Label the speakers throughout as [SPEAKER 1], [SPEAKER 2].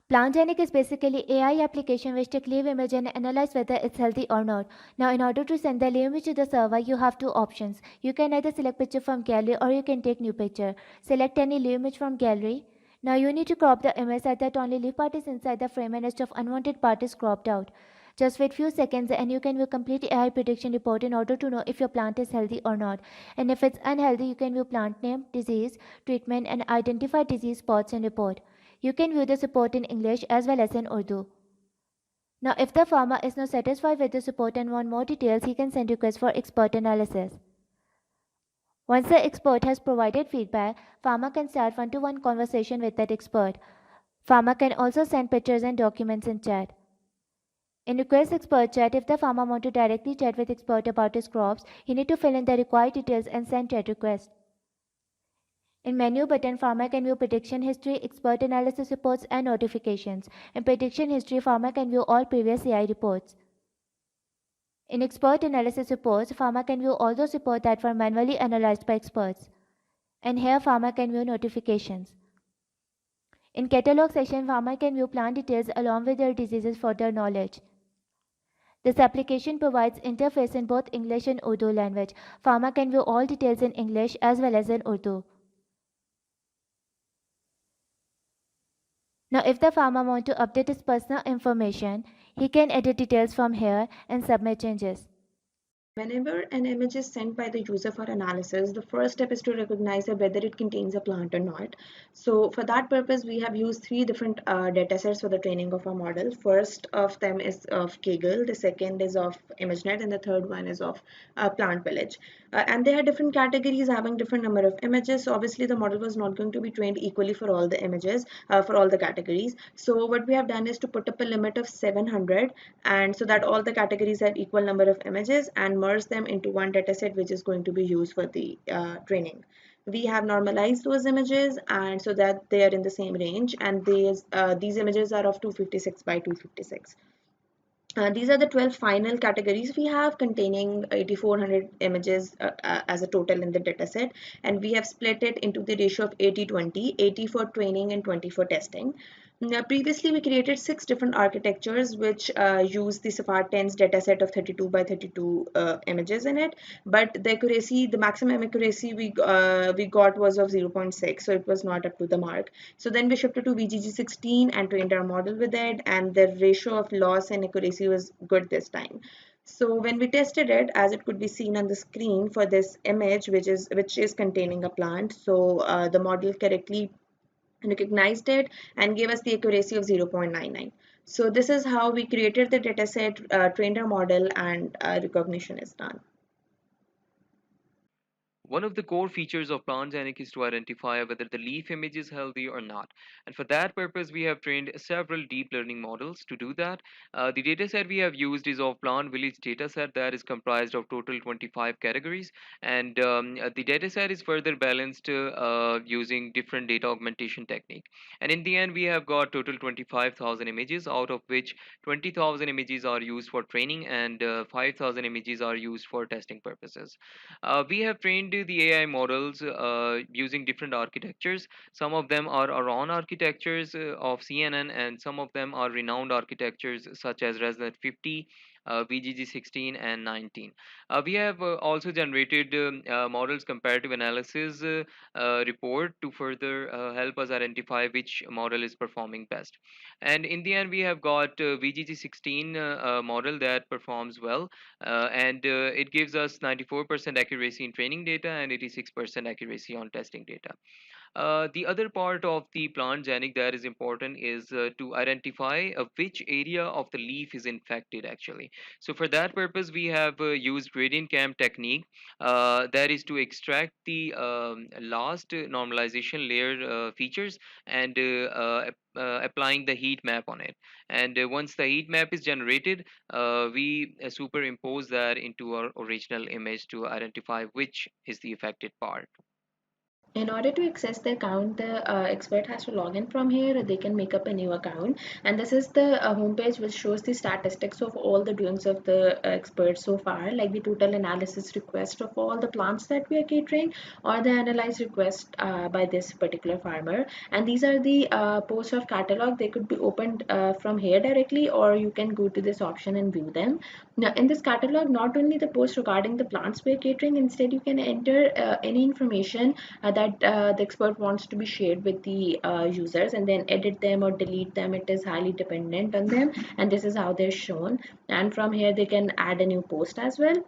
[SPEAKER 1] PlantGenic is basically AI application which take live image and analyze whether it's healthy or not. Now, in order to send the live image to the server, you have two options. You can either select picture from gallery or you can take new picture. Select any live image from gallery. Now you need to crop the image so that only live part is inside the frame and rest of unwanted part is cropped out. Just wait few seconds and you can view complete AI prediction report in order to know if your plant is healthy or not. And if it's unhealthy, you can view plant name, disease, treatment and identify disease spots and report. You can view this report in English as well as in Urdu. Now, if the farmer is not satisfied with the report and want more details, he can send requests for expert analysis. Once the expert has provided feedback, farmer can start one-to-one conversation with that expert. Farmer can also send pictures and documents in chat. In request expert chat, if the farmer want to directly chat with expert about his crops, he need to fill in the required details and send chat request. In menu button, farmer can view prediction history, expert analysis reports, and notifications. In prediction history, farmer can view all previous AI reports. In expert analysis reports, farmer can view all those reports that were manually analyzed by experts. And here, farmer can view notifications. In catalog section, farmer can view plant details along with their diseases for their knowledge. This application provides interface in both English and Urdu language. Farmer can view all details in English as well as in Urdu. Now, if the farmer wants to update his personal information, he can edit details from here and submit changes.
[SPEAKER 2] Whenever an image is sent by the user for analysis, the first step is to recognize whether it contains a plant or not. So for that purpose, we have used three different data sets for the training of our model. First of them is of Kaggle, the second is of ImageNet, and the third one is of Plant Village. And they are different categories having different number of images. So obviously the model was not going to be trained equally for all the images, for all the categories. So what we have done is to put up a limit of 700, and so that all the categories have equal number of images, and merge them into one dataset which is going to be used for the training. We have normalized those images and so that they are in the same range, and these images are of 256 by 256. These are the 12 final categories we have, containing 8400 images as a total in the dataset, and we have split it into the ratio of 80-20, 80 for training and 20 for testing. Now, previously, we created 6 different architectures which use the Safari 10's dataset of 32 by 32 images in it, but the accuracy, the maximum accuracy we got was of 0.6, so it was not up to the mark. So then we shifted to VGG16 and trained our model with it, and the ratio of loss and accuracy was good this time. So when we tested it, as it could be seen on the screen for this image, which is containing a plant, so the model correctly recognized it and gave us the accuracy of 0.99. So this is how we created the dataset, trained our model, and recognition is done.
[SPEAKER 3] One of the core features of PlantGenic is to identify whether the leaf image is healthy or not. And for that purpose, we have trained several deep learning models to do that. The dataset we have used is of Plant Village dataset that is comprised of total 25 categories. And the dataset is further balanced using different data augmentation technique. And in the end, we have got total 25,000 images, out of which 20,000 images are used for training and 5,000 images are used for testing purposes. We have trained the AI models using different architectures. Some of them are Aron architectures of CNN, and some of them are renowned architectures such as ResNet 50, VGG 16, and 19. We have also generated models comparative analysis report to further help us identify which model is performing best. And in the end, we have got VGG 16 model that performs well, and it gives us 94% accuracy in training data and 86% accuracy on testing data. The other part of the plant genic that is important is to identify which area of the leaf is infected actually. So for that purpose, we have used gradient cam technique, that is to extract the last normalization layer features and applying the heat map on it. And once the heat map is generated, we superimpose that into our original image to identify which is the affected part.
[SPEAKER 2] In order to access the account, the expert has to log in from here. They can make up a new account, and this is the homepage which shows the statistics of all the doings of the expert so far, like the total analysis request of all the plants that we are catering, or the analyze request by this particular farmer. And these are the posts of catalog. They could be opened from here directly, or you can go to this option and view them. Now, in this catalog, not only the post regarding the plants we are catering, instead you can enter any information that the expert wants to be shared with the users, and then edit them or delete them. It is highly dependent on them, and this is how they're shown. And from here they can add a new post as well.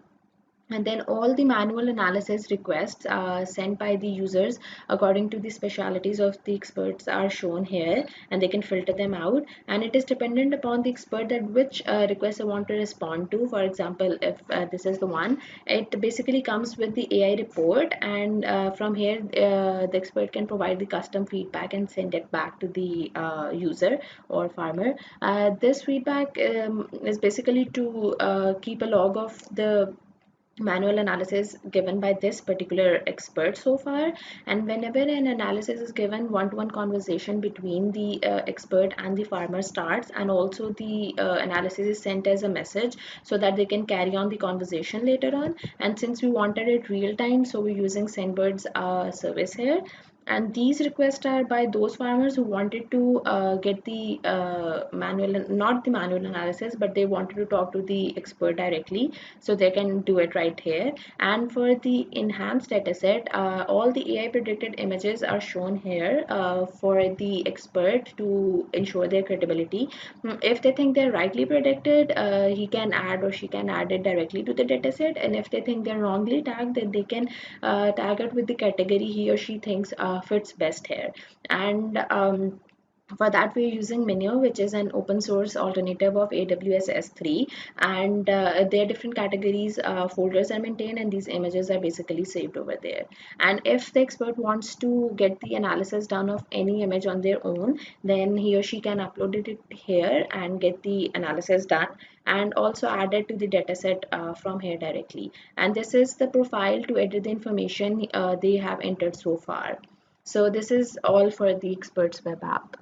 [SPEAKER 2] And then all the manual analysis requests sent by the users according to the specialities of the experts are shown here, and they can filter them out. And it is dependent upon the expert that which request they want to respond to. For example, if this is the one, it basically comes with the AI report, and from here the expert can provide the custom feedback and send it back to the user or farmer. This feedback is basically to keep a log of the manual analysis given by this particular expert so far. And whenever an analysis is given, one-to-one conversation between the expert and the farmer starts, and also the analysis is sent as a message so that they can carry on the conversation later on. And since we wanted it real time, so we're using Sendbird's service here. And these requests are by those farmers who wanted to get the manual, not the manual analysis, but they wanted to talk to the expert directly, so they can do it right here. And for the enhanced dataset, all the AI predicted images are shown here for the expert to ensure their credibility. If they think they're rightly predicted, he can add or she can add it directly to the dataset. And if they think they're wrongly tagged, then they can tag it with the category he or she thinks fits best here. And for that we're using Minio, which is an open source alternative of AWS S3, and there are different categories, folders are maintained, and these images are basically saved over there. And if the expert wants to get the analysis done of any image on their own, then he or she can upload it here and get the analysis done, and also add it to the dataset from here directly. And this is the profile to edit the information they have entered so far. So this is all for the experts web app.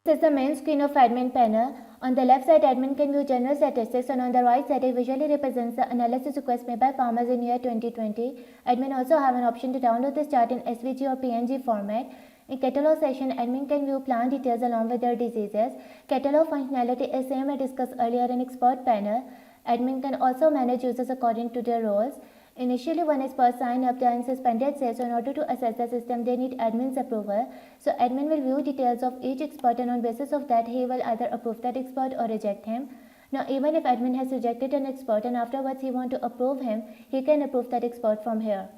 [SPEAKER 1] This is the main screen of admin panel. On the left side, admin can view general statistics, and on the right side, it visually represents the analysis requests made by farmers in year 2020. Admin also have an option to download this chart in SVG or PNG format. In catalog section, admin can view plant details along with their diseases. Catalog functionality is same as discussed earlier in expert panel. Admin can also manage users according to their roles. Initially, when experts sign up, they are in suspended state, so in order to access the system, they need admin's approval. So admin will view details of each expert, and on basis of that, he will either approve that expert or reject him. Now, even if admin has rejected an expert and afterwards he wants to approve him, he can approve that expert from here.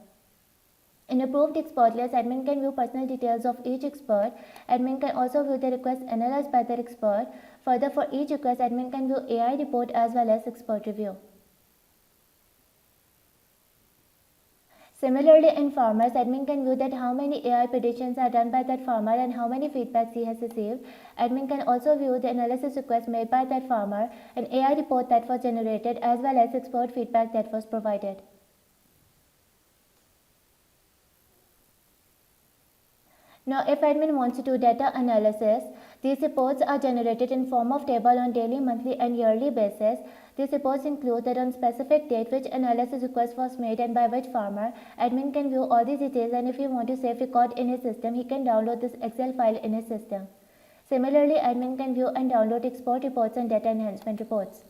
[SPEAKER 1] In approved expert list, admin can view personal details of each expert. Admin can also view the request analyzed by the expert. Further, for each request, admin can view AI report as well as expert review. Similarly, in farmers, admin can view that how many AI predictions are done by that farmer and how many feedbacks he has received. Admin can also view the analysis request made by that farmer, an AI report that was generated, as well as expert feedback that was provided. Now, if admin wants to do data analysis, these reports are generated in form of table on daily, monthly, and yearly basis. These reports include that on specific date which analysis request was made and by which farmer. Admin can view all these details, and if he wants to save record in his system, he can download this Excel file in his system. Similarly, admin can view and download export reports and data enhancement reports.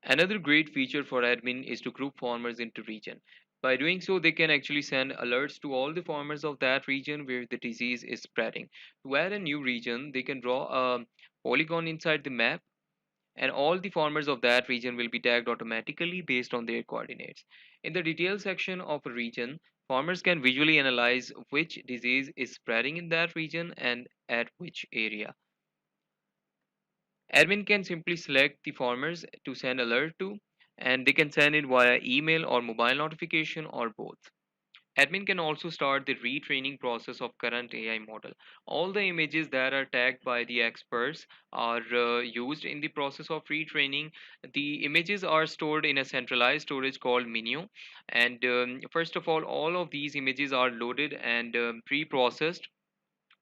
[SPEAKER 3] Another great feature for admin is to group farmers into region. By doing so, they can actually send alerts to all the farmers of that region where the disease is spreading. To add a new region, they can draw a polygon inside the map, and all the farmers of that region will be tagged automatically based on their coordinates. In the details section of a region, farmers can visually analyze which disease is spreading in that region and at which area. Admin can simply select the farmers to send alert to, and they can send it via email or mobile notification or both. Admin can also start the retraining process of current AI model. All the images that are tagged by the experts are used in the process of retraining. The images are stored in a centralized storage called Minio. And first of all of these images are loaded and pre-processed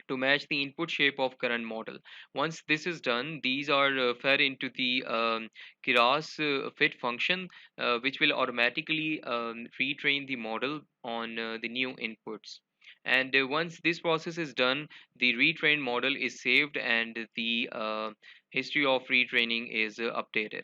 [SPEAKER 3] to match the input shape of current model. Once this is done, these are fed into the Keras fit function, which will automatically retrain the model on the new inputs. And once this process is done, the retrained model is saved and the history of retraining is updated.